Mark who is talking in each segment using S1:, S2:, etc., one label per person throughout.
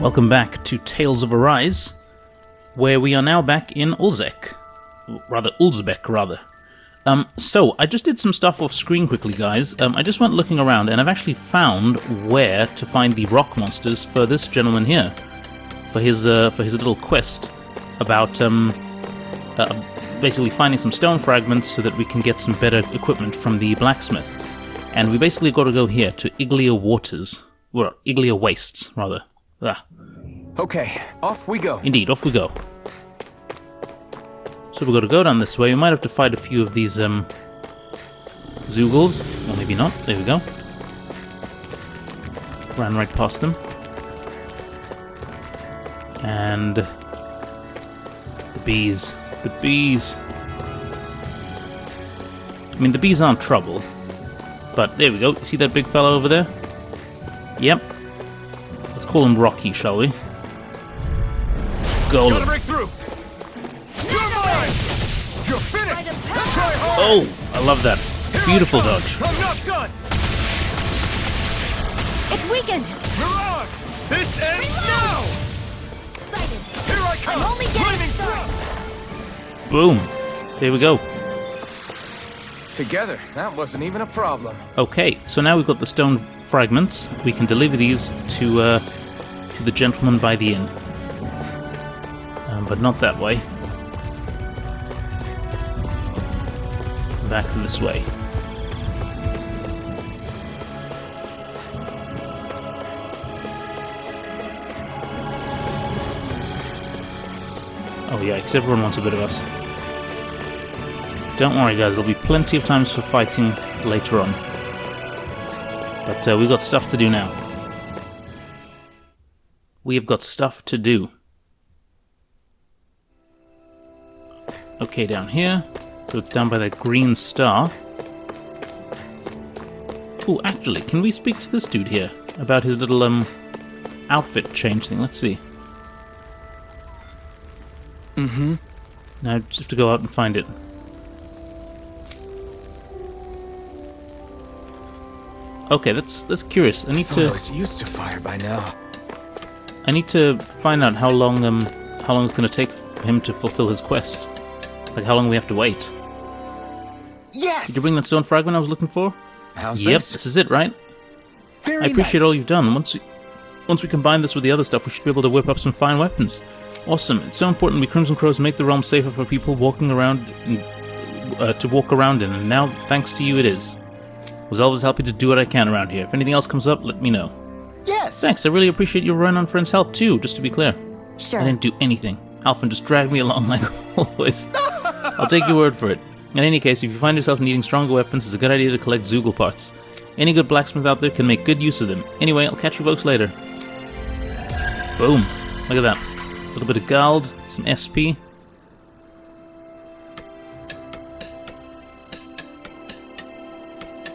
S1: Welcome back to Tales of Arise, where we are now back in Ulzbek. So, I just did some stuff off screen quickly, guys. I just went looking around, and I've actually found where to find the rock monsters for this gentleman here. For his little quest about, basically finding some stone fragments so that we can get some better equipment from the blacksmith. And we basically got to go here, to Iglia Waters. Well, Iglia Wastes, rather.
S2: Okay, off we go.
S1: Indeed, off we go. So we've got to go down this way. We might have to fight a few of these, Zoogles. Or maybe not. There we go. Ran right past them. And... the bees. The bees. I mean, the bees aren't trouble. But there we go. You see that big fellow over there? Yep. Let's call him Rocky, shall we? Golem.
S2: Gotta break through. You're mine. You're finished. Try hard.
S1: Oh, I love that. Beautiful dodge.
S2: I'm not done.
S3: It's weakened.
S2: Mirage. This ends now. Here I come.
S3: I'm only getting started.
S1: Boom. There we go.
S2: Together, that wasn't even a problem.
S1: Okay, so now we've got the stone fragments. We can deliver these to the gentleman by the inn. But not that way. Back this way. Oh yikes, everyone wants a bit of us. Don't worry guys, there'll be plenty of times for fighting later on. But we've got stuff to do now. We have got stuff to do. Okay, down here. So it's down by that green star. Oh, actually, can we speak to this dude here about his little outfit change thing? Let's see.
S2: Mm-hmm.
S1: Now just have to go out and find it. Okay, that's curious. I need to.
S2: I was used to fire by now.
S1: I need to find out how long it's going to take for him to fulfill his quest. Like how long we have to wait.
S2: Yes.
S1: Did you bring that stone fragment I was looking for?
S2: How's
S1: Yep,
S2: this?
S1: this is it, right?
S2: Very
S1: I appreciate
S2: nice.
S1: all you've done. Once we combine this with the other stuff, we should be able to whip up some fine weapons. Awesome. It's so important we Crimson Crows make the realm safer for people walking around to walk around in, and now thanks to you it is. Was always happy to do what I can around here. If anything else comes up, let me know.
S2: Yes.
S1: Thanks, I really appreciate your Renan friend's help too, just to be clear.
S3: Sure.
S1: I didn't do anything. Alphen just dragged me along like always. I'll take your word for it. In any case, if you find yourself needing stronger weapons, it's a good idea to collect Zoogle parts. Any good blacksmith out there can make good use of them. Anyway, I'll catch you folks later. Boom. Look at that. A little bit of gold, some SP.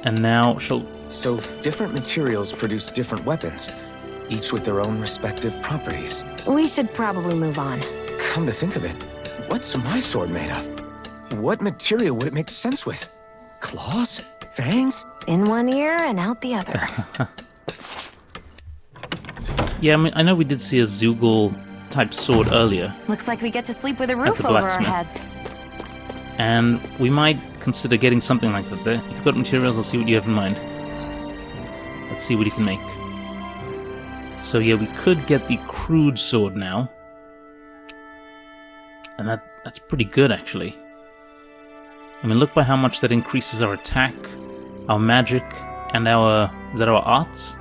S1: And now
S2: So, different materials produce different weapons, each with their own respective properties.
S3: We should probably move on.
S2: Come to think of it, what's my sword made of? What material would it make sense with? Claws? Fangs?
S3: In one ear and out the other.
S1: Yeah, I mean, I know we did see a Zoogle type sword earlier,
S3: Looks like we get to sleep with a roof
S1: the
S3: over our
S1: blacksmith.
S3: heads.
S1: and we might consider getting something like that there. If you've got materials, I'll see what you have in mind. Let's see what he can make. So yeah, we could get the crude sword now. And that's pretty good, actually. I mean, look by how much that increases our attack, our magic, and our... is that our arts?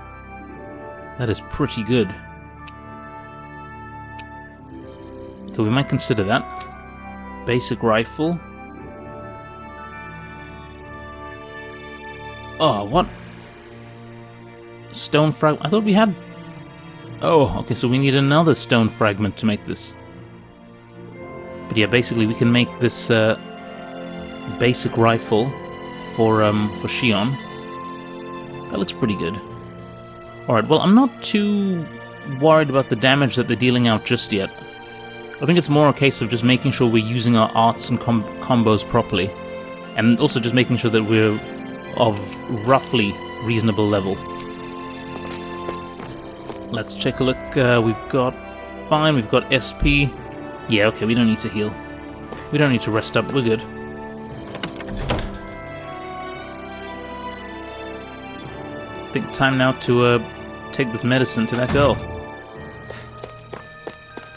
S1: That is pretty good. Okay, we might consider that. Basic rifle. Oh, what? Stone fragment. I thought we had... Oh, okay, so we need another stone fragment to make this. But yeah, basically we can make this basic rifle for Shion. That looks pretty good. Alright, well, I'm not too worried about the damage that they're dealing out just yet. I think it's more a case of just making sure we're using our arts and combos properly. And also just making sure that we're of roughly reasonable level. Let's check a look. We've got... Fine, we've got SP. Yeah, okay, we don't need to heal. We don't need to rest up, we're good. I think time now to take this medicine to that girl.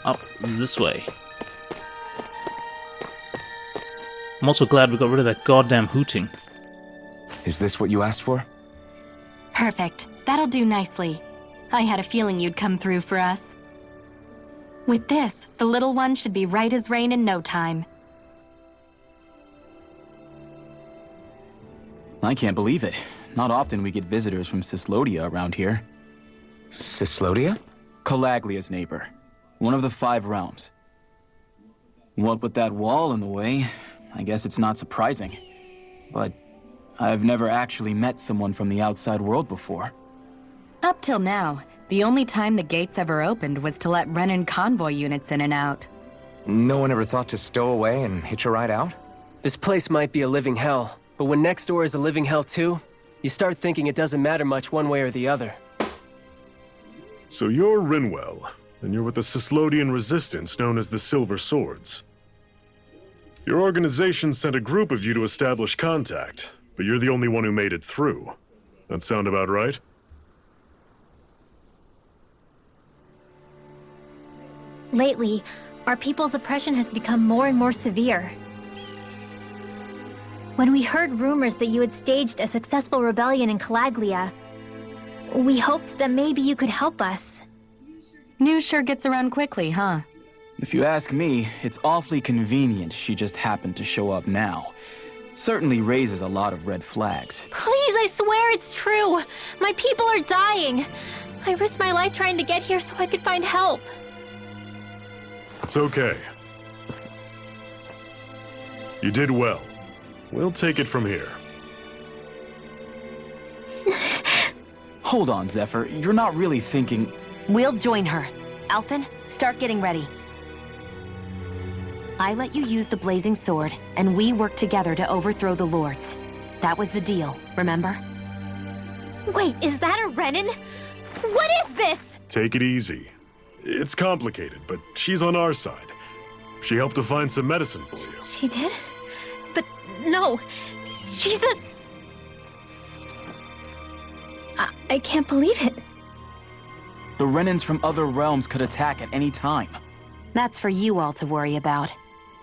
S1: Up this way. I'm also glad we got rid of that goddamn hooting.
S2: Is this what you asked for?
S4: Perfect. That'll do nicely. I had a feeling you'd come through for us. With this, the little one should be right as rain in no time.
S5: I can't believe it. Not often we get visitors from Cyslodia around here.
S2: Cyslodia?
S5: Calaglia's neighbor. One of the 5 realms. What with that wall in the way, I guess it's not surprising. But I've never actually met someone from the outside world before.
S4: Up till now, the only time the gates ever opened was to let Renan convoy units in and out.
S2: No one ever thought to stow away and hitch a ride out?
S6: This place might be a living hell, but when next door is a living hell too, you start thinking it doesn't matter much one way or the other.
S7: So you're Rinwell, and you're with the Cyslodian resistance known as the Silver Swords. Your organization sent a group of you to establish contact, but you're the only one who made it through. That sound about right?
S8: Lately, our people's oppression has become more and more severe. When we heard rumors that you had staged a successful rebellion in Calaglia, we hoped that maybe you could help us.
S4: News sure gets around quickly, huh?
S5: If you ask me, it's awfully convenient she just happened to show up now. Certainly raises a lot of red flags.
S8: Please, I swear it's true! My people are dying! I risked my life trying to get here so I could find help.
S7: It's okay. You did well. We'll take it from here.
S5: Hold on, Zephyr. You're not really thinking...
S3: We'll join her. Alphen, start getting ready. I let you use the blazing sword, and we worked together to overthrow the lords. That was the deal, remember?
S8: Wait, is that a Renan? What is this?
S7: Take it easy. It's complicated, but she's on our side. She helped to find some medicine for you.
S8: She did? But no, she's a... I can't believe it.
S5: The Renans from other realms could attack at any time.
S3: That's for you all to worry about.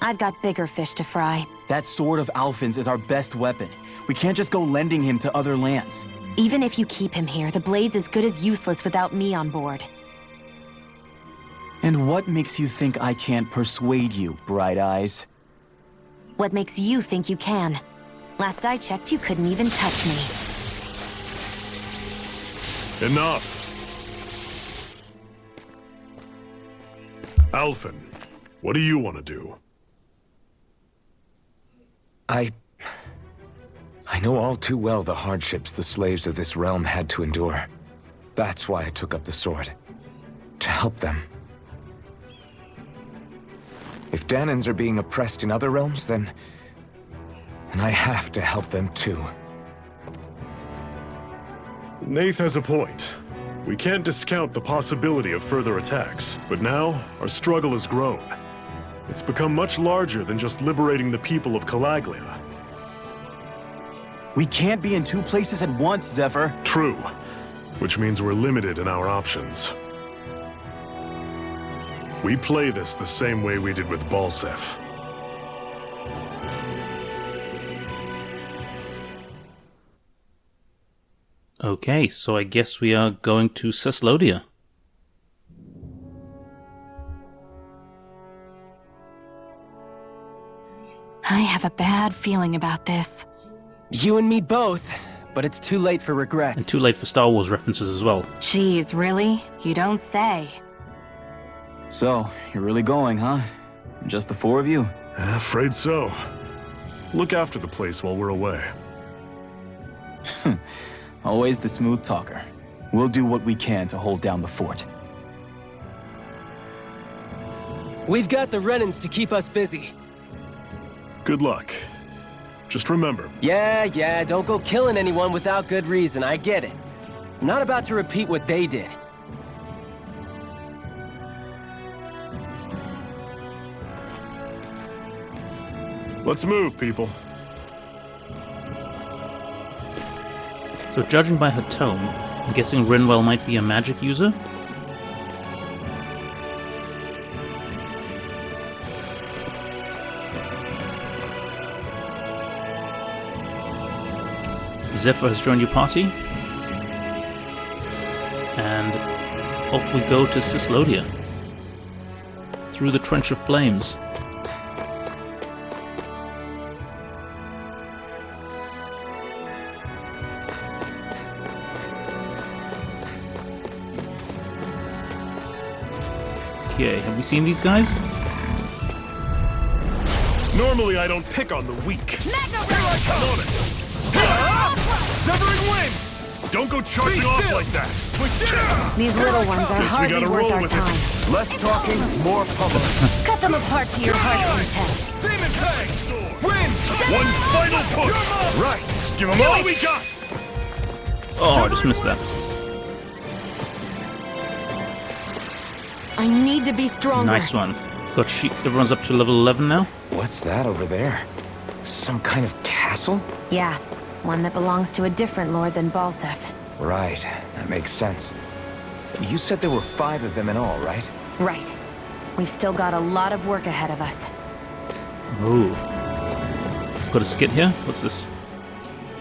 S3: I've got bigger fish to fry.
S5: That sword of Alphen's is our best weapon. We can't just go lending him to other lands.
S3: Even if you keep him here, the blade's as good as useless without me on board.
S5: And what makes you think I can't persuade you, Bright Eyes?
S3: What makes you think you can? Last I checked, you couldn't even touch me.
S7: Enough! Alphen, what do you want to do?
S2: I know all too well the hardships the slaves of this realm had to endure. That's why I took up the sword. To help them. If Dahnans are being oppressed in other realms, then I have to help them too.
S7: Nath has a point. We can't discount the possibility of further attacks, but now our struggle has grown. It's become much larger than just liberating the people of Calaglia.
S5: We can't be in 2 places at once, Zephyr.
S7: True, which means we're limited in our options. We play this the same way we did with Balsef.
S1: Okay, so I guess we are going to Cyslodia.
S4: I have a bad feeling about this.
S6: You and me both, but it's too late for regrets.
S1: And too late for Star Wars references as well.
S4: Jeez, really? You don't say.
S5: So, you're really going, huh? Just the 4 of you?
S7: Afraid so. Look after the place while we're away.
S5: Always the smooth talker. We'll do what we can to hold down the fort.
S6: We've got the Renans to keep us busy.
S7: Good luck. Just remember...
S6: Yeah, don't go killing anyone without good reason, I get it. I'm not about to repeat what they did.
S7: Let's move, people.
S1: So judging by her tone, I'm guessing Rinwell might be a magic user? Zephyr has joined your party. And off we go to Cyslodia. Through the Trench of Flames. Okay, have we seen these guys?
S7: Normally I don't pick on the weak. Here I come on it! Severing wind! Don't go charging off like that!
S3: These little ones are
S7: Guess we
S3: hardly
S7: gotta
S3: worth
S7: roll
S3: our
S7: with
S3: time.
S7: it.
S2: Less talking, more pummeling.
S3: Cut them apart to your heart's content.
S7: Demon Fang! Wind! One final push! Right! Give them all we got!
S1: Oh, I just missed that.
S3: I need to be stronger.
S1: Nice one. Got everyone's up to level 11 now.
S2: What's that over there? Some kind of castle?
S3: Yeah, one that belongs to a different lord than Balseth.
S2: Right, that makes sense. You said there were 5 of them in all, right?
S3: Right. We've still got a lot of work ahead of us.
S1: Ooh. Got a skit here? What's this?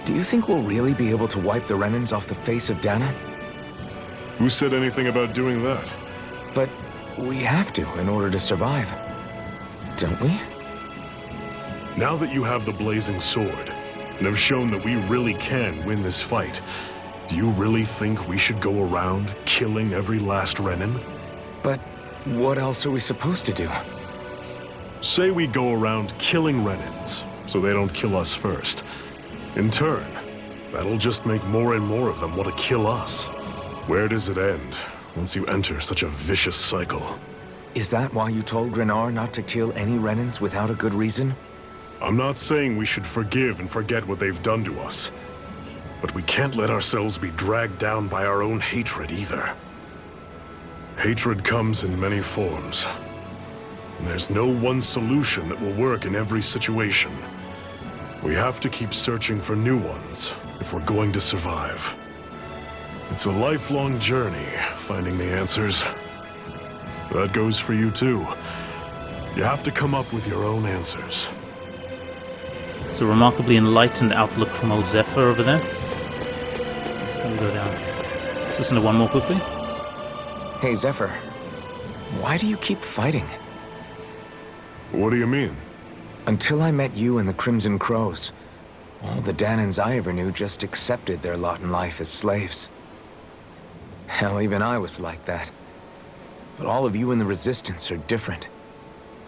S2: Do you think we'll really be able to wipe the Renans off the face of Dahna?
S7: Who said anything about doing that?
S2: But we have to in order to survive. Don't we?
S7: Now that you have the blazing sword, and have shown that we really can win this fight, do you really think we should go around killing every last Renan?
S2: But what else are we supposed to do?
S7: Say we go around killing Renans, so they don't kill us first. In turn, that'll just make more and more of them want to kill us. Where does it end, once you enter such a vicious cycle?
S2: Is that why you told Renar not to kill any Renans without a good reason?
S7: I'm not saying we should forgive and forget what they've done to us. But we can't let ourselves be dragged down by our own hatred either. Hatred comes in many forms. And there's no one solution that will work in every situation. We have to keep searching for new ones if we're going to survive. It's a lifelong journey, finding the answers. That goes for you too. You have to come up with your own answers.
S1: It's a remarkably enlightened outlook from old Zephyr over there. Let me go down. Let's listen to one more quickly.
S2: Hey, Zephyr. Why do you keep fighting?
S7: What do you mean?
S2: Until I met you and the Crimson Crows, all the Dahnans I ever knew just accepted their lot in life as slaves. Hell, even I was like that. But all of you in the Resistance are different.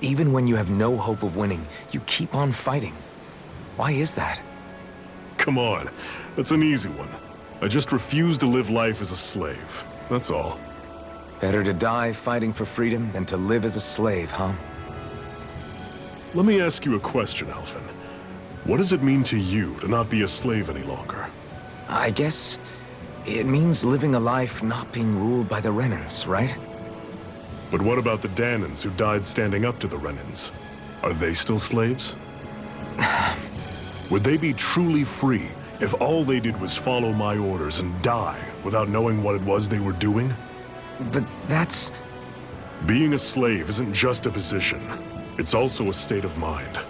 S2: Even when you have no hope of winning, you keep on fighting. Why is that?
S7: Come on, that's an easy one. I just refuse to live life as a slave, that's all.
S2: Better to die fighting for freedom than to live as a slave, huh?
S7: Let me ask you a question, Alphen. What does it mean to you to not be a slave any longer?
S2: I guess it means living a life not being ruled by the Renans, right?
S7: But what about the Dahnans who died standing up to the Renans? Are they still slaves? Would they be truly free if all they did was follow my orders and die without knowing what it was they were doing?
S2: But that's...
S7: Being a slave isn't just a position. It's also a state of mind.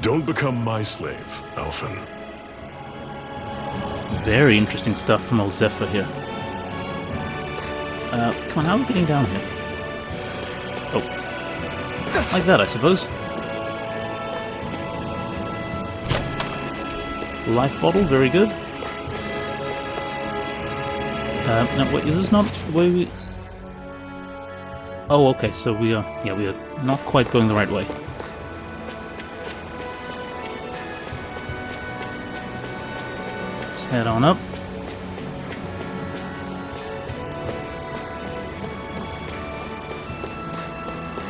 S7: Don't become my slave, Alphen.
S1: Very interesting stuff from old Zephyr here. Come on, how are we getting down here? Oh. Like that, I suppose. Life bottle, very good. Now, wait, is this not where we... Oh, okay, so we are not quite going the right way. Let's head on up.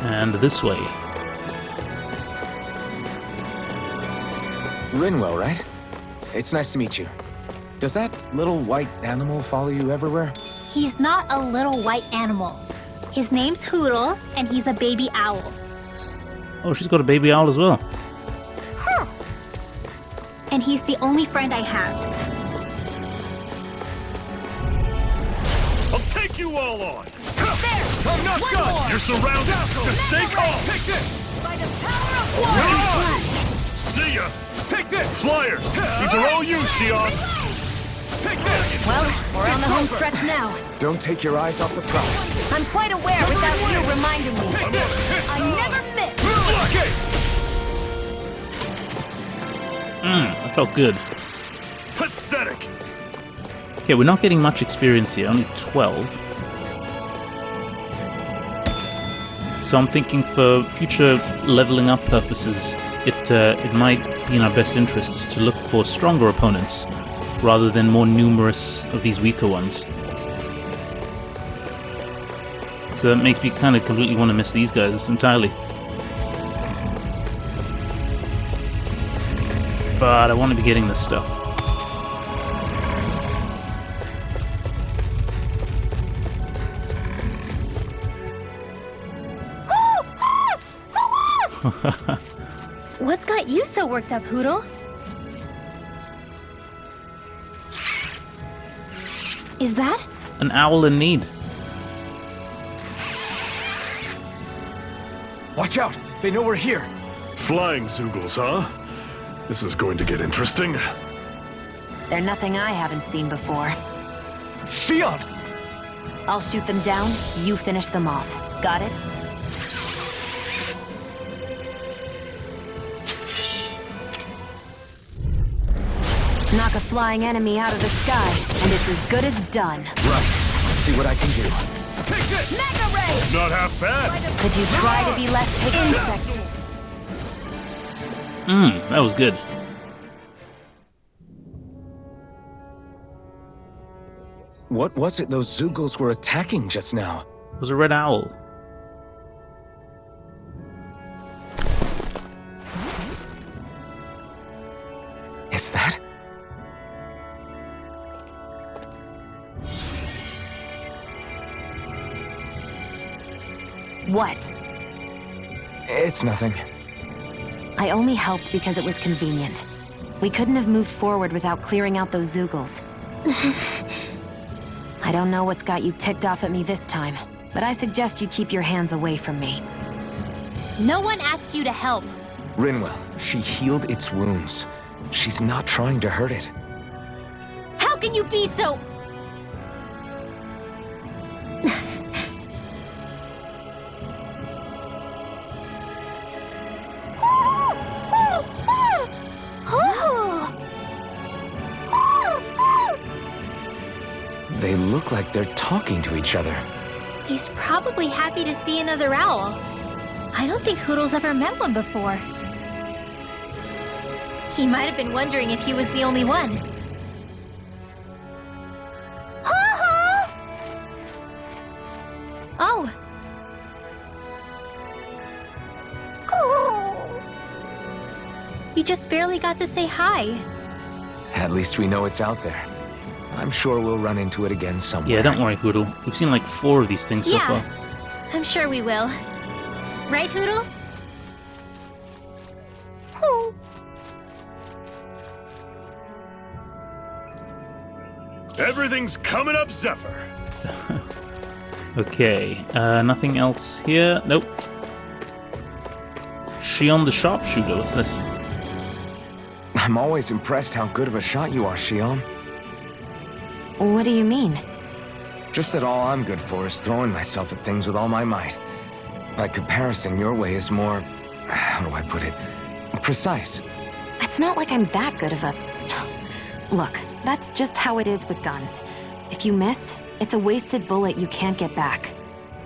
S1: And this way.
S2: Rinwell, right? It's nice to meet you. Does that little white animal follow you everywhere?
S8: He's not a little white animal. His name's Hoodle, and he's a baby owl.
S1: Oh, she's got a baby owl as well.
S8: and he's the only friend I have.
S7: I'll take you all on!
S8: There!
S7: I'm not
S8: One
S7: done!
S8: more.
S7: You're surrounded! Just stay calm!
S8: Take this! By the power of one!
S7: See ya! Take this! Flyers! These are all you, Shion!
S5: Take this!
S3: Well, we're on the home stretch now.
S2: Don't take your eyes off the prize.
S3: I'm quite aware without you reminding me.
S7: Take this!
S3: I never miss.
S7: Okay!
S1: That felt good.
S7: Pathetic!
S1: Okay, we're not getting much experience here, only 12. So I'm thinking for future leveling up purposes, it might be in our best interest to look for stronger opponents rather than more numerous of these weaker ones. So that makes me kind of completely want to miss these guys entirely. But I want to be getting this stuff.
S8: What's got you so worked up, Hootle? Is that?
S1: An owl in need.
S2: Watch out! They know we're here!
S7: Flying Zoogles, huh? This is going to get interesting.
S3: They're nothing I haven't seen before.
S2: Shion!
S3: I'll shoot them down, you finish them off. Got it? Knock a flying enemy out of the sky, and it's as good as done.
S2: Right. See what I can do.
S7: Take this!
S3: Mega Ray!
S7: Not half bad!
S3: Could you try to be less insect?
S1: That was good.
S2: What was it those Zoogles were attacking just now?
S1: It was a red owl.
S2: Is that?
S3: What?
S2: It's nothing.
S3: I only helped because it was convenient. We couldn't have moved forward without clearing out those Zoogles. I don't know what's got you ticked off at me this time, but I suggest you keep your hands away from me.
S8: No one asked you to help.
S2: Rinwell, she healed its wounds. She's not trying to hurt it.
S8: How can you be so...
S2: They look like they're talking to each other.
S8: He's probably happy to see another owl. I don't think Hootle's ever met one before. He might have been wondering if he was the only one. Oh. You just barely got to say hi.
S2: At least we know it's out there. I'm sure we'll run into it again somewhere.
S1: Yeah, don't worry, Hootle. We've seen like 4 of these things so far.
S8: I'm sure we will. Right, Hootle?
S7: Everything's coming up, Zephyr.
S1: Okay, nothing else here. Nope. Shion the Sharpshooter, what's this?
S2: I'm always impressed how good of a shot you are, Shion.
S3: What do you mean?
S2: Just that all I'm good for is throwing myself at things with all my might. By comparison, your way is more... how do I put it? Precise.
S3: It's not like I'm that good of a... Look, that's just how it is with guns. If you miss, it's a wasted bullet you can't get back.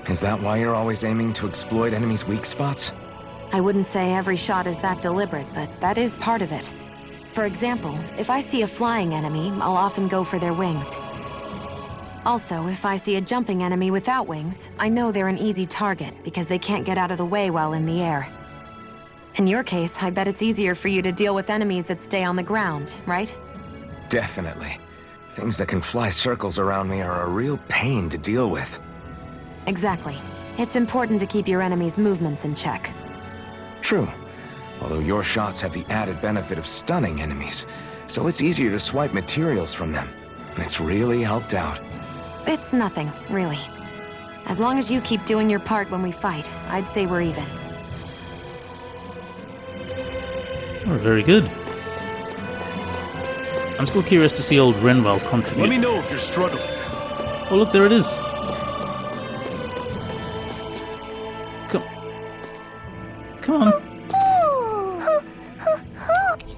S2: Is that why you're always aiming to exploit enemies' weak spots?
S3: I wouldn't say every shot is that deliberate, but that is part of it. For example, if I see a flying enemy, I'll often go for their wings. Also, if I see a jumping enemy without wings, I know they're an easy target because they can't get out of the way while in the air. In your case, I bet it's easier for you to deal with enemies that stay on the ground, right?
S2: Definitely. Things that can fly circles around me are a real pain to deal with.
S3: Exactly. It's important to keep your enemy's movements in check.
S2: True. Although your shots have the added benefit of stunning enemies, so it's easier to swipe materials from them. It's really helped out.
S3: It's nothing, really. As long as you keep doing your part when we fight, I'd say we're even.
S1: Oh, very good. I'm still curious to see old Rinwell contribute.
S7: Let me know if you're struggling.
S1: Oh, look, there it is. Come on.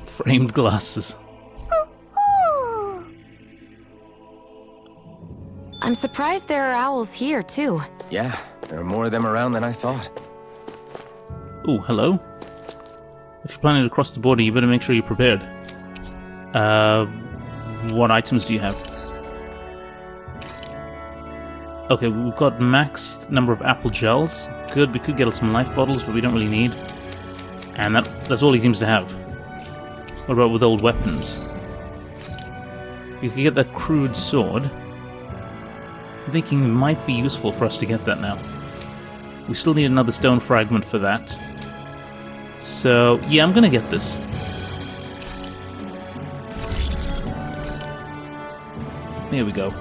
S1: Framed glasses.
S3: I'm surprised there are owls here, too.
S2: Yeah, there are more of them around than I thought.
S1: Oh, hello. If you're planning to cross the border, you better make sure you're prepared. What items do you have? Okay, we've got maxed number of apple gels. Good, we could get some life bottles, but we don't really need. And that's all he seems to have. What about with old weapons? You could get that crude sword. I'm thinking it might be useful for us to get that now. We still need another stone fragment for that. So, yeah, I'm gonna get this. There we go.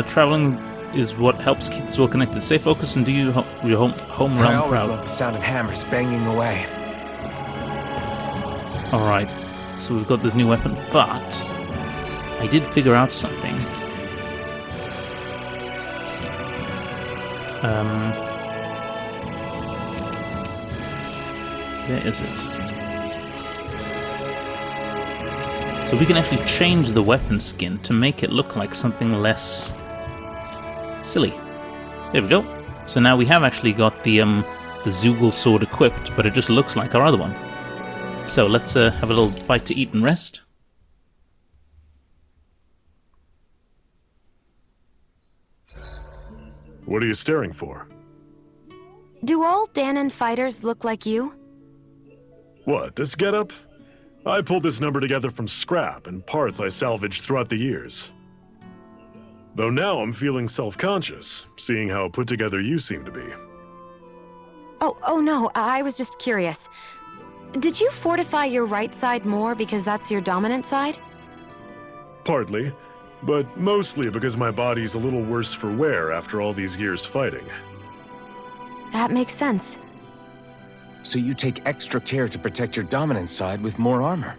S1: Traveling is what helps keep this well connected. Stay focused and do your home
S2: I
S1: realm
S2: always
S1: proud.
S2: love the sound of hammers banging away.
S1: Alright, so we've got this new weapon, but I did figure out something. Where is it? So we can actually change the weapon skin to make it look like something less silly. There we go. So now we have actually got the Zoogle sword equipped, but it just looks like our other one. So let's have a little bite to eat and rest.
S7: What are you staring for?
S3: Do all Dahnan fighters look like you?
S7: What, this getup? I pulled this number together from scrap and parts I salvaged throughout the years. Though now I'm feeling self-conscious, seeing how put together you seem to be.
S3: Oh no, I was just curious. Did you fortify your right side more because that's your dominant side?
S7: Partly, but mostly because my body's a little worse for wear after all these years fighting.
S3: That makes sense.
S2: So you take extra care to protect your dominant side with more armor.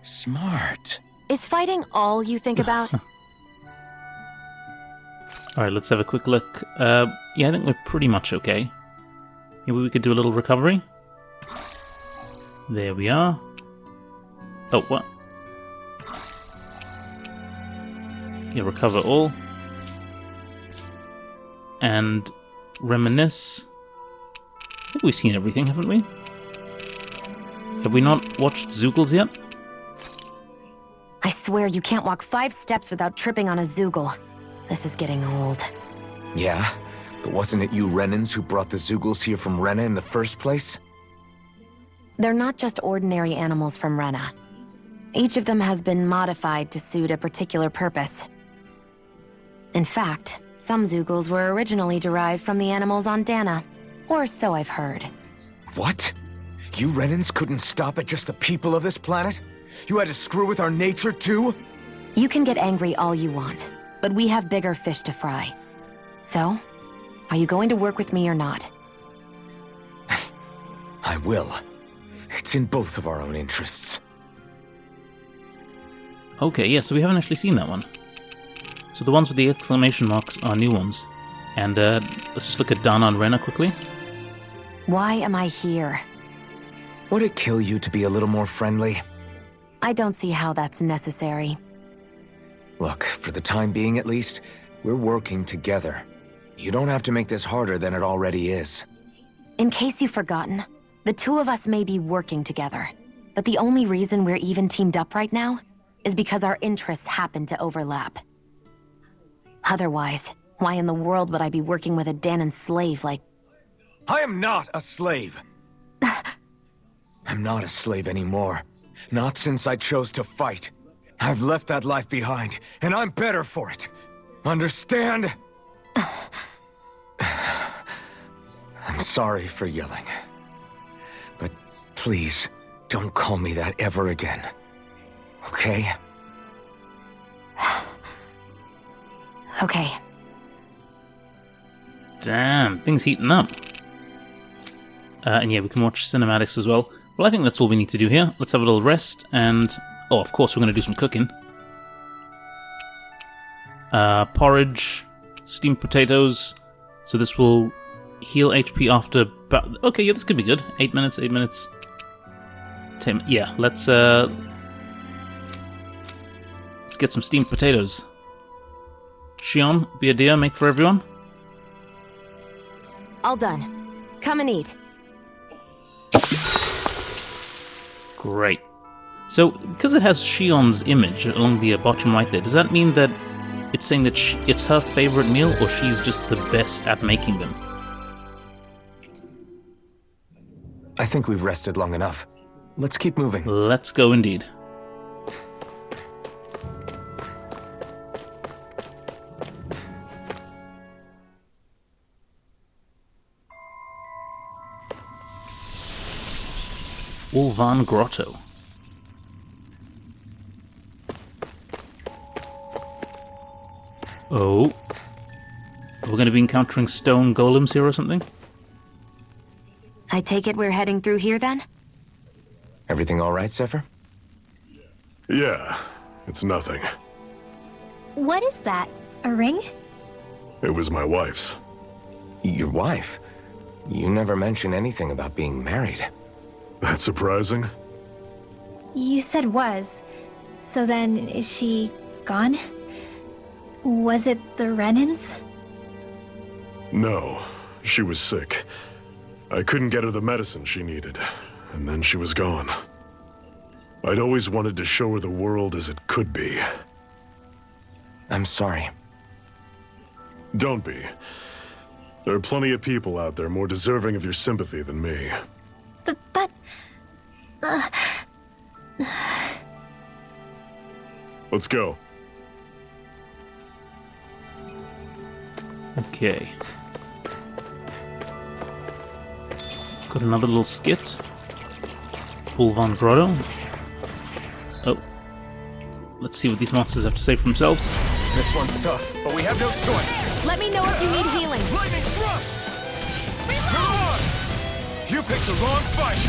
S2: Smart.
S3: Is fighting all you think about?
S1: Alright, let's have a quick look. Yeah, I think we're pretty much okay. Maybe we could do a little recovery. There we are. Oh, what? Yeah, recover all. And reminisce. I think we've seen everything, haven't we? Have we not watched Zoogles yet?
S3: I swear you can't walk 5 steps without tripping on a Zoogle. This is getting old.
S2: Yeah, but wasn't it you Renans who brought the Zoogles here from Rena in the first place?
S3: They're not just ordinary animals from Rena. Each of them has been modified to suit a particular purpose. In fact, some Zoogles were originally derived from the animals on Dahna. Or so I've heard.
S2: What? You Renans couldn't stop at just the people of this planet? You had to screw with our nature too?
S3: You can get angry all you want, but we have bigger fish to fry. So, are you going to work with me or not?
S2: I will. It's in both of our own interests.
S1: Okay, yeah, so we haven't actually seen that one. So the ones with the exclamation marks are new ones. And let's just look at Dahna and Rena quickly.
S3: Why am I here?
S2: Would it kill you to be a little more friendly?
S3: I don't see how that's necessary.
S2: Look, for the time being at least, we're working together. You don't have to make this harder than it already is.
S3: In case you've forgotten, the two of us may be working together. But the only reason we're even teamed up right now is because our interests happen to overlap. Otherwise, why in the world would I be working with a Dahnan slave like...
S2: I am not a slave! I'm not a slave anymore. Not since I chose to fight. I've left that life behind, and I'm better for it. Understand? I'm sorry for yelling. But please, don't call me that ever again. Okay?
S3: Okay.
S1: Damn, things heating up. And yeah, we can watch cinematics as well. Well, I think that's all we need to do here. Let's have a little rest, and... oh, of course, we're going to do some cooking. Porridge, steamed potatoes. So this will heal HP after... okay, yeah, this could be good. 8 minutes, 8 minutes. 10... yeah, let's get some steamed potatoes. Shion, be a dear, make for everyone.
S3: All done. Come and eat.
S1: Great. So, because it has Shion's image along the bottom right there, does that mean that it's saying that it's her favorite meal, or she's just the best at making them?
S2: I think we've rested long enough. Let's keep moving.
S1: Let's go indeed. Ulvan Grotto. Oh. We're going to be encountering stone golems here or something?
S3: I take it we're heading through here then?
S2: Everything all right, Zephyr?
S7: Yeah, it's nothing.
S8: What is that? A ring?
S7: It was my wife's.
S2: Your wife? You never mention anything about being married.
S7: That's surprising?
S8: You said was. So then, is she gone? Was it the Renans?
S7: No, she was sick. I couldn't get her the medicine she needed, and then she was gone. I'd always wanted to show her the world as it could be.
S2: I'm sorry.
S7: Don't be. There are plenty of people out there more deserving of your sympathy than me.
S8: But...
S7: Let's go.
S1: Okay. Got another little skit. Ulvan Grotto. Oh. Let's see what these monsters have to say for themselves.
S2: This one's tough, but we have no choice.
S3: Let me know if you need healing.
S9: Lightning thrust! Reload! You picked the wrong fight!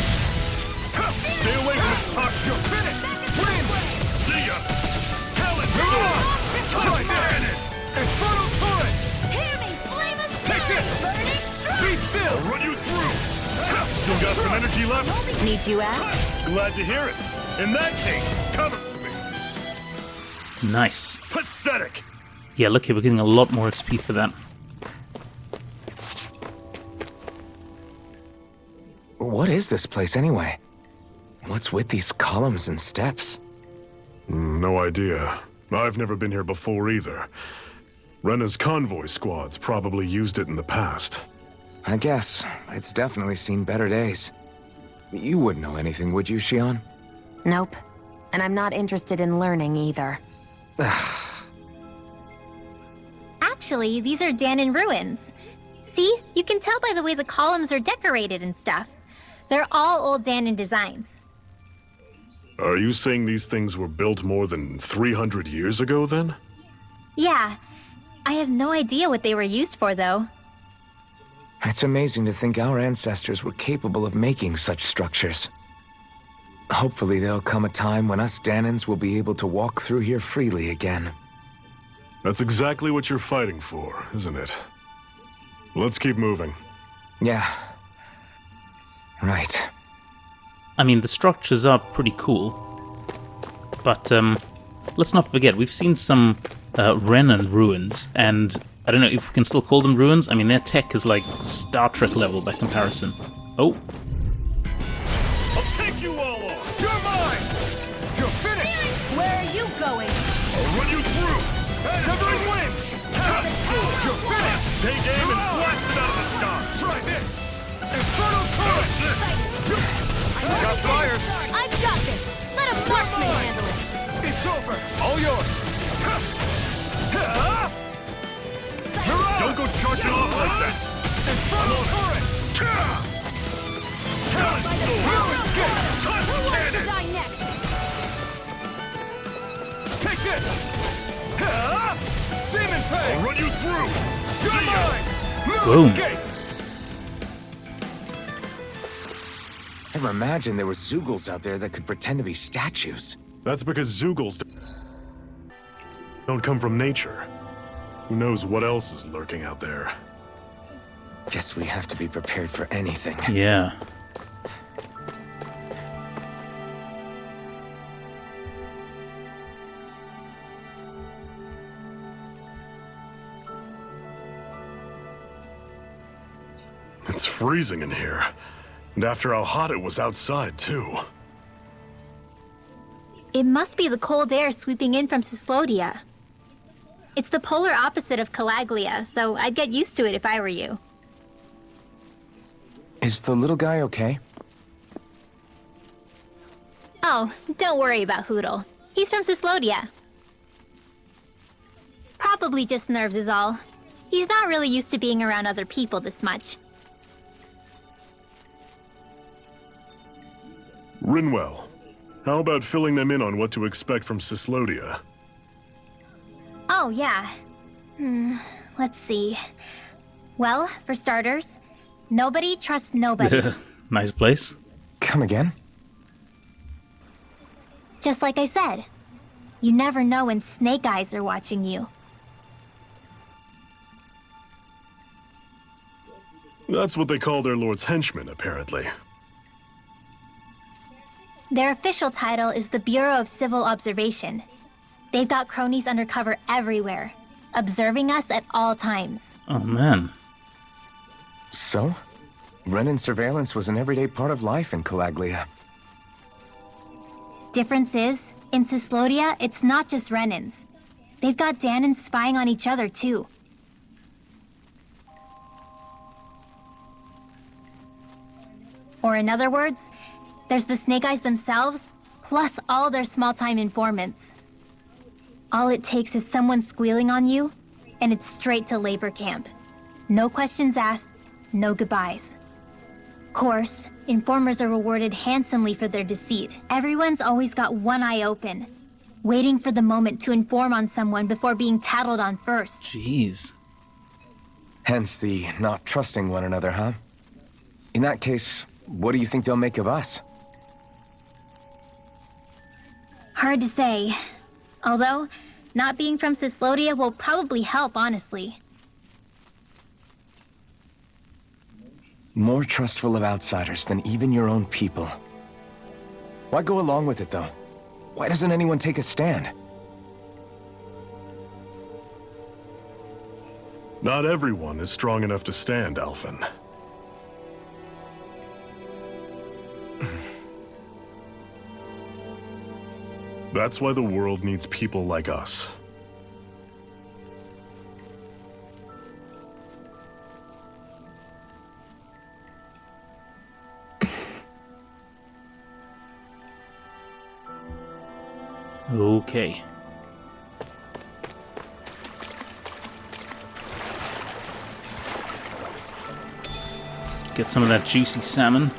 S9: Stay away from his talk. You're finished! Win! See ya! Talent! You're on! Try that! Infernal torrent!
S4: Hear me, flame of
S9: Take this! Be still! I'll run you through! Still got some energy left?
S3: Need you ask?
S9: Glad to hear it. In that case, cover for me.
S1: Nice.
S9: Pathetic!
S1: Yeah, look here, we're getting a lot more XP for that.
S2: What is this place anyway? What's with these columns and steps?
S7: No idea. I've never been here before either. Rena's convoy squads probably used it in the past.
S2: I guess. It's definitely seen better days. You wouldn't know anything, would you, Shion?
S3: Nope. And I'm not interested in learning either.
S8: Actually, these are Dahnan ruins. See? You can tell by the way the columns are decorated and stuff. They're all old Dahnan designs.
S7: Are you saying these things were built more than 300 years ago, then?
S8: Yeah. I have no idea what they were used for, though.
S2: It's amazing to think our ancestors were capable of making such structures. Hopefully there'll come a time when us Dahnans will be able to walk through here freely again.
S7: That's exactly what you're fighting for, isn't it? Let's keep moving.
S2: Yeah. Right.
S1: I mean, the structures are pretty cool. But, let's not forget, we've seen some Renan ruins, and I don't know if we can still call them ruins. I mean, their tech is like Star Trek level by comparison. Oh.
S9: I'll take you all on! You're mine! You're finished!
S3: Where are you going?
S9: I'll run you through! Severing wind! You're finished! Take aim and blast it out of the sky! Try this! Infernal torrent! I got fires!
S4: I've got this! Let a marksman handle it!
S9: It's over! All yours! Don't go charging off like that! Infernal torrent! Talent sword! We'll escape! Touch cannon!
S3: Die next.
S9: Take this! Demon Fang! I'll run you through! See ya!
S1: Boom.
S9: Escape!
S2: Never imagined there were Zoogles out there that could pretend to be statues.
S7: That's because Zoogles don't come from nature. Who knows what else is lurking out there?
S2: Guess we have to be prepared for anything.
S1: Yeah.
S7: It's freezing in here. And after how hot it was outside, too.
S8: It must be the cold air sweeping in from Cyslodia. It's the polar opposite of Calaglia, so I'd get used to it if I were you.
S2: Is the little guy okay?
S8: Oh, don't worry about Hoodle. He's from Cyslodia. Probably just nerves is all. He's not really used to being around other people this much.
S7: Rinwell, how about filling them in on what to expect from Cyslodia?
S8: Oh, yeah. Let's see. Well, for starters, nobody trusts nobody.
S1: Nice place.
S2: Come again?
S8: Just like I said, you never know when snake eyes are watching you.
S7: That's what they call their lord's henchmen, apparently.
S8: Their official title is the Bureau of Civil Observation. They've got cronies undercover everywhere, observing us at all times.
S1: Oh, man.
S2: So? Renan surveillance was an everyday part of life in Calaglia.
S8: Difference is, in Cyslodia, it's not just Renans. They've got Dahnans spying on each other, too. Or in other words, there's the Snake Eyes themselves, plus all their small-time informants. All it takes is someone squealing on you, and it's straight to labor camp. No questions asked, no goodbyes. Course, informers are rewarded handsomely for their deceit. Everyone's always got one eye open, waiting for the moment to inform on someone before being tattled on first.
S1: Jeez.
S2: Hence the not trusting one another, huh? In that case, what do you think they'll make of us?
S8: Hard to say. Although, not being from Cyslodia will probably help, honestly.
S2: More trustful of outsiders than even your own people. Why go along with it, though? Why doesn't anyone take a stand?
S7: Not everyone is strong enough to stand, Alphen. That's why the world needs people like us.
S1: Okay. Get some of that juicy salmon.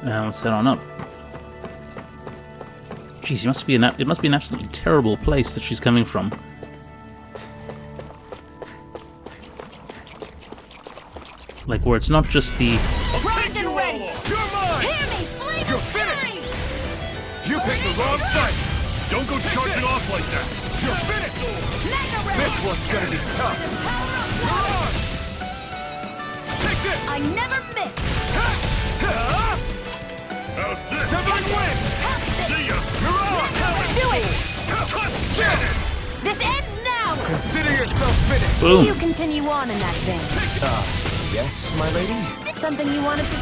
S1: And let's head on up. Jeez, it must be an absolutely terrible place that she's coming from. Like where it's not just the
S9: Primed and ready! You're mine!
S3: Hear me, flame
S9: You're
S3: of fury!
S9: You picked the wrong fight! Don't go charging off like that! You're finished! This one's gonna be tough! You're on! Take this!
S3: I never miss!
S9: How's this? Severing wind! See ya! You're on!
S3: Do it!
S9: Touch cannon!
S3: This ends now!
S9: Consider yourself finished!
S1: boom.
S3: You continue on in that vein.
S2: Yes, my lady?
S3: Something you wanted to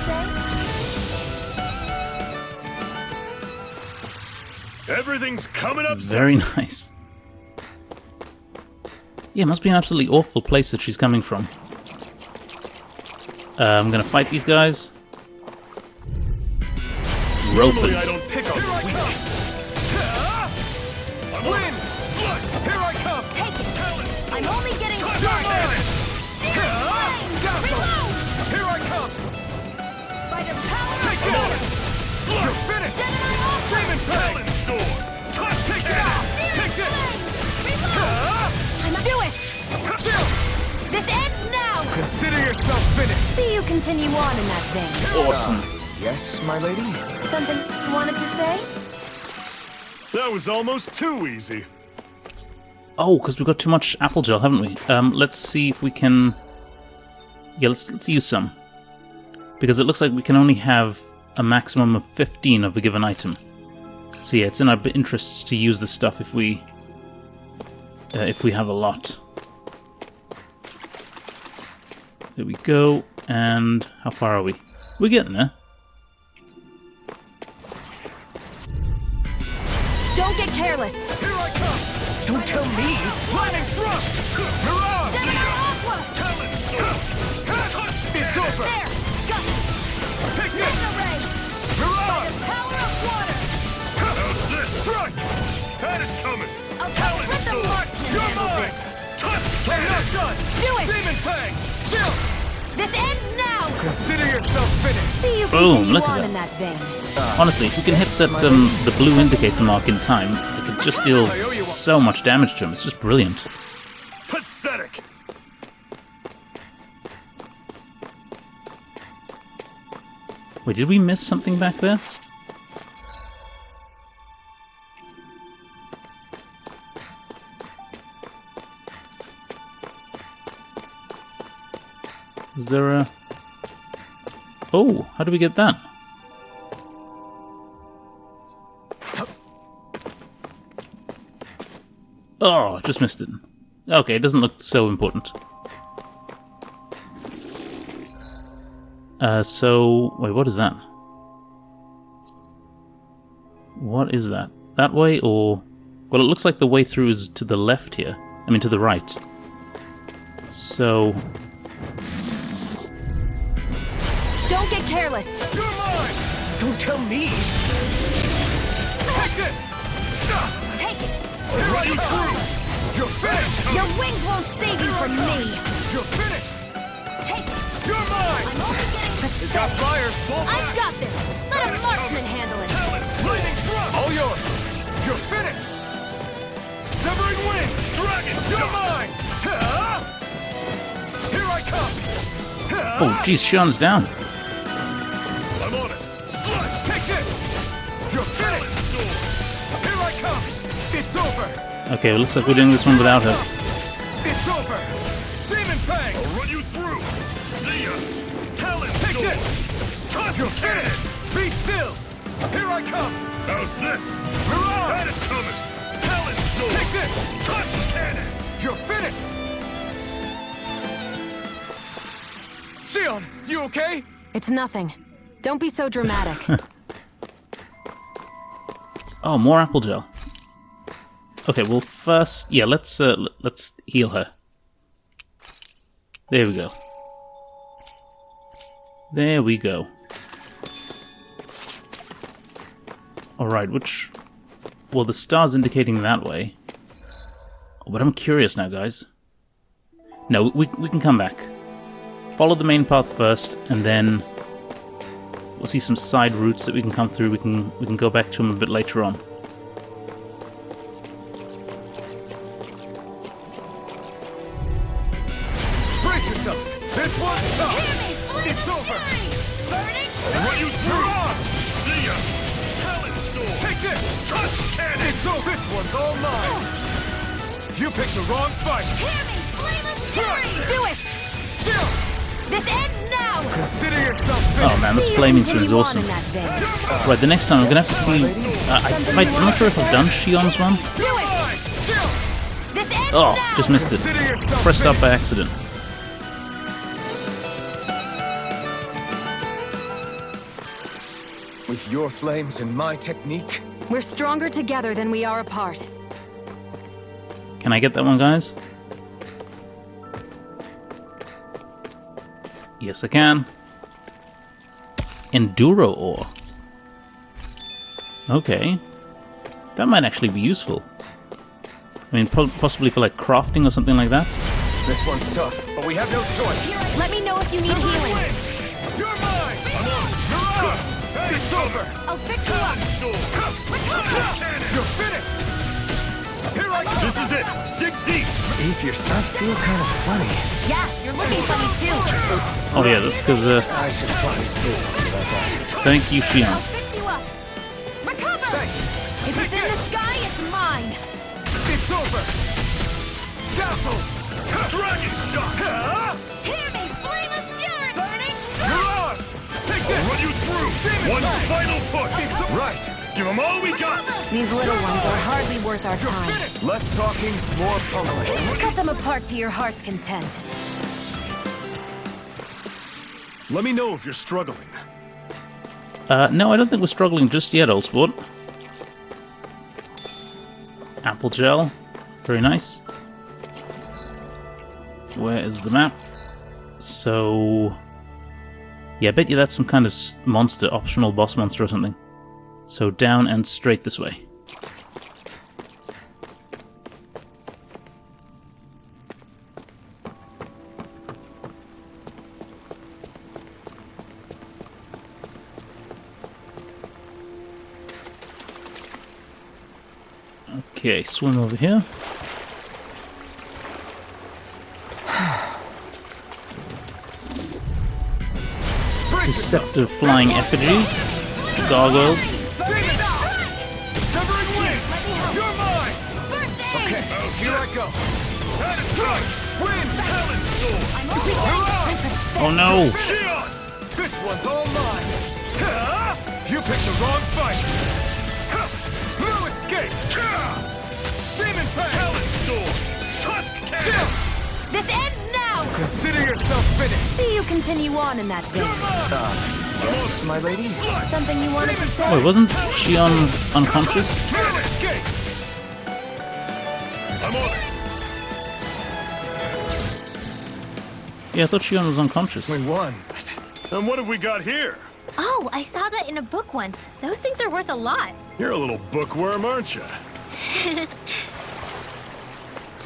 S3: say?
S9: Everything's coming up.
S1: Very nice. Yeah, it must be an absolutely awful place that she's coming from. I'm gonna fight these guys.
S9: Normally I
S1: Ropers.
S9: don't pick on the weak. Win! Here I come!
S3: Take it!
S9: finish! Demon Talon's door! Take it out! Take this!
S3: Do it! This ends now!
S9: Consider yourself finished!
S3: See you continue on in that vein.
S1: Awesome.
S2: Yes, my lady?
S3: Something you wanted to say?
S7: That was almost too easy.
S1: Oh, because we've got too much apple gel, haven't we? Let's see if we can... Yeah, let's use some. Because it looks like we can only have a maximum of 15 of a given item. So yeah, it's in our interests to use this stuff if we have a lot. There we go. And how far are we? We're getting there.
S3: Don't get careless!
S9: Here I come! Don't tell me! Lightning thrust! Mirage! Talon's door! It's over!
S3: There! Got it!
S9: Take this! Mirage!
S3: Power of water!
S9: How's this? Strike! Had it coming! Talon's
S3: let the
S9: door!
S3: marksman
S9: You're
S3: handle
S9: mine! Touch! I'm not done!
S3: Do it!
S9: Demon Fang! Chill!
S3: This ends now!
S9: Consider yourself finished!
S3: See you
S1: Boom,
S3: continue
S1: look at
S3: on
S1: that.
S3: in that vein.
S1: Honestly, if we can hit that the blue indicator mark in time, it just deals so much damage to him. It's just brilliant.
S9: Pathetic!
S1: Wait, did we miss something back there? Was there a... Oh, how do we get that? Oh, just missed it. Okay, it doesn't look so important. So... Wait, what is that? What is that? That way, or... Well, it looks like the way through is to the left here. I mean, to the right. So...
S3: Don't get careless!
S9: You're mine! Don't tell me! Take this!
S3: Take it!
S9: Here I come! You're finished!
S3: Your wings won't save you from me!
S9: You're finished!
S3: Take it!
S9: You're mine!
S3: I'm only getting
S9: You got
S3: pathetic!
S9: fire! Fall
S3: I've
S9: back!
S3: got this! Let a marksman handle it!
S9: Talon! Lightning thrust! All yours! You're finished! Severing wing! Dragon! You're mine! Here I come!
S1: Oh, geez, Sean's down.
S9: I'm on it! Slice! Take this! You're finished! Here I come! It's over!
S1: Okay, it looks like we're doing this one without her.
S9: It's over! Demon Fang! I'll run you through! See ya! Talon! Take this! Toss your cannon! Be still! Here I come! How's this? Mirage! Had it coming! Talon's door! Take this! Toss the cannon! You're finished! Sion, you okay?
S3: It's nothing. Don't be so dramatic.
S1: Oh, more apple gel. Okay, well first, yeah, let's heal her. There we go. There we go. Alright, which... Well, the star's indicating that way. But I'm curious now, guys. No, we can come back. Follow the main path first, and then... We'll see some side routes that we can come through. We can go back to them a bit later on.
S9: Brace yourselves! This one's tough! It's over! I'll run you through! See ya! Talon's door! Take this! Toss cannon! It's over! This one's all mine! You picked the wrong fight!
S3: Do it!
S9: Still!
S3: This ends now!
S9: Consider yourself finished!
S1: Oh man, this
S3: See you
S1: flaming swing is
S3: continue on
S1: awesome.
S3: in that vein.
S1: Right, the next time I'm gonna have to see... I'm not sure if I've done Shion's one.
S3: Do it!
S9: Still!
S3: This ends
S1: Oh,
S3: now!
S1: just missed it.
S9: Consider yourself
S1: Pressed up
S9: finished!
S1: by accident.
S2: With your flames and my technique,
S3: We're stronger together than we are apart.
S1: Can I get that one, guys? Yes, I can. Enduro ore. Okay. That might actually be useful. I mean, possibly for like crafting or something like that.
S2: this one's tough, but we have no choice.
S3: Let me know if you need healing.
S9: You're mine! I'm on it! You're out! It's over!
S3: I'll fix you up!
S9: You're finished! Here I come! This is it! Dig deep!
S2: Easier stuff feel kind of funny.
S3: Yeah, you're looking funny too.
S1: Oh yeah, that's because,
S2: I should probably do something about that.
S1: thank you, Shion.
S3: I'll fix you up. Recover! If it's in the sky, it's mine.
S9: It's over! Dazzle! Dragon shot!
S3: Hear me, flame of fury! Burning
S9: Mirage! Take this! I'll run you through! One final push! Right! Give them all we got!
S3: These little ones are hardly worth our time.
S2: Less talking, more pummeling.
S3: Cut them apart to your heart's content.
S7: Let me know if you're struggling.
S1: No, I don't think we're struggling just yet, old sport. Apple gel. Very nice. Where is the map? So... yeah, I bet you that's some kind of monster, optional boss monster or something. So down and straight this way. Okay, swim over here. Deceptive flying effigies. Gargoyles.
S9: Severing wing! You're mine!
S2: Okay, here I go.
S9: That is right! Wind! Talon sword! Mirage!
S1: Oh no!
S9: Shion! This one's all mine! You picked the wrong fight! No escape! Demon Fang! Talon sword! Tusk cannon!
S3: This ends now!
S2: Consider yourself finished.
S3: See you continue on in that vein.
S2: Yes, my lady?
S3: Something you wanted to say?
S1: Wait, wasn't Shion unconscious?
S9: No escape! I'm on it!
S1: Yeah, I thought Shion was unconscious.
S2: We won.
S7: And what have we got here?
S8: Oh, I saw that in a book once. Those things are worth a lot.
S7: You're a little bookworm, aren't you?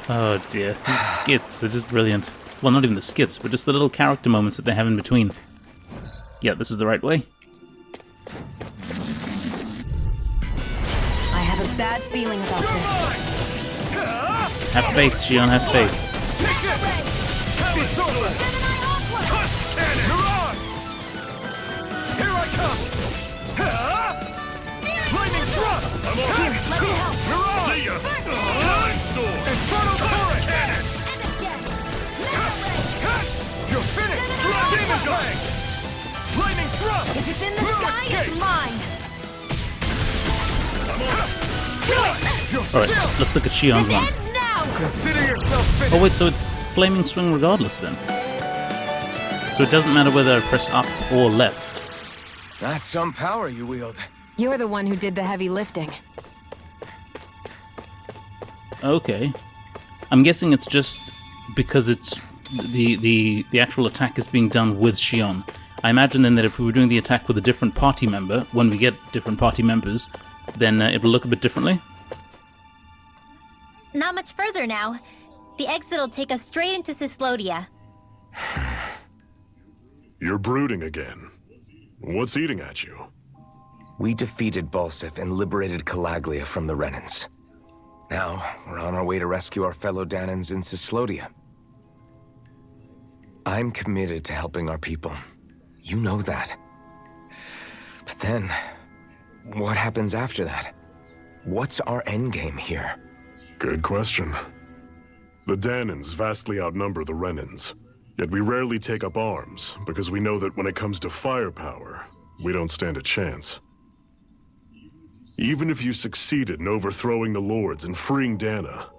S1: Oh dear, these skits, they're just brilliant. Well, not even the skits, but just the little character moments that they have in between. Yeah, this is the right way.
S3: I have a bad feeling about this.
S1: Have faith, Shion, have faith.
S9: Talon sword! Tusk cannon! Mirage! Here I come! Lightning thrust! I'm on it!
S3: Let me help.
S9: Mirage! See ya! Talon sword! Infernal turret! Cannon! You're finished! Demon Fang! Lightning thrust!
S3: If it's in the
S9: No
S3: sky,
S9: escape!
S3: it's mine.
S9: I'm on it!
S1: Alright, let's look at Shion's one.
S3: Ends now!
S2: Consider yourself finished.
S1: Oh wait, so it's flaming swing regardless then. So it doesn't matter whether I press up or left.
S2: That's some power you wield.
S3: You're the one who did the heavy lifting.
S1: Okay. I'm guessing it's just because it's the actual attack is being done with Shion. I imagine then that if we were doing the attack with a different party member, when we get different party members, then it will look a bit differently.
S8: Not much further now. The exit will take us straight into Cyslodia.
S7: You're brooding again. What's eating at you?
S2: We defeated Balsif and liberated Calaglia from the Renans. Now, we're on our way to rescue our fellow Dahnans in Cyslodia. I'm committed to helping our people. You know that. But then, what happens after that? What's our endgame here?
S7: Good question. The Dahnans vastly outnumber the Renans, yet we rarely take up arms because we know that when it comes to firepower, we don't stand a chance. Even if you succeeded in overthrowing the Lords and freeing Dahna,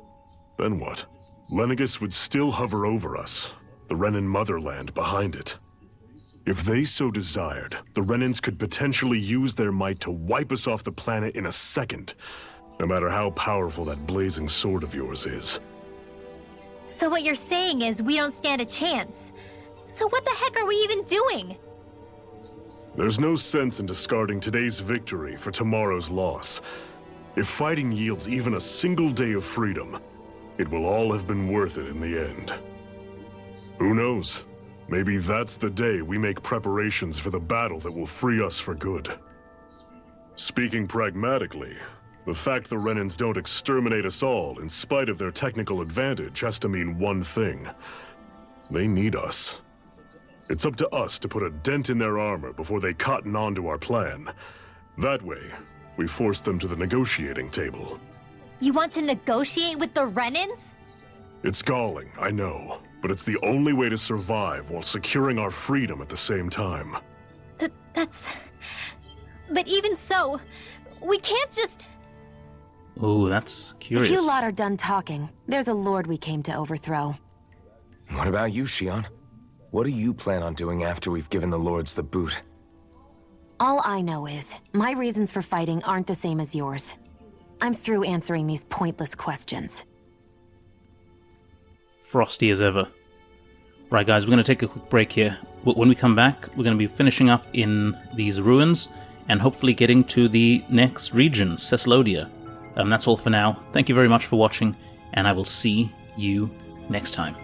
S7: then what? Lenegis would still hover over us, the Renan motherland behind it. If they so desired, the Renans could potentially use their might to wipe us off the planet in a second, no matter how powerful that blazing sword of yours is.
S8: So what you're saying is we don't stand a chance. So what the heck are we even doing?
S7: There's no sense in discarding today's victory for tomorrow's loss. If fighting yields even a single day of freedom, it will all have been worth it in the end. Who knows? Maybe that's the day we make preparations for the battle that will free us for good. Speaking pragmatically, the fact the Renans don't exterminate us all in spite of their technical advantage has to mean one thing. They need us. It's up to us to put a dent in their armor before they cotton on to our plan. That way, we force them to the negotiating table.
S8: You want to negotiate with the Renans?
S7: It's galling, I know, but it's the only way to survive while securing our freedom at the same time.
S8: That's... But even so, we can't just...
S1: Ooh, that's curious.
S3: If you lot are done talking, there's a lord we came to overthrow.
S2: What about you, Shion? What do you plan on doing after we've given the lords the boot?
S3: All I know is, my reasons for fighting aren't the same as yours. I'm through answering these pointless questions.
S1: Frosty as ever. Right, guys, we're going to take a quick break here. When we come back, we're going to be finishing up in these ruins and hopefully getting to the next region, Cyslodia. That's all for now. Thank you very much for watching, and I will see you next time.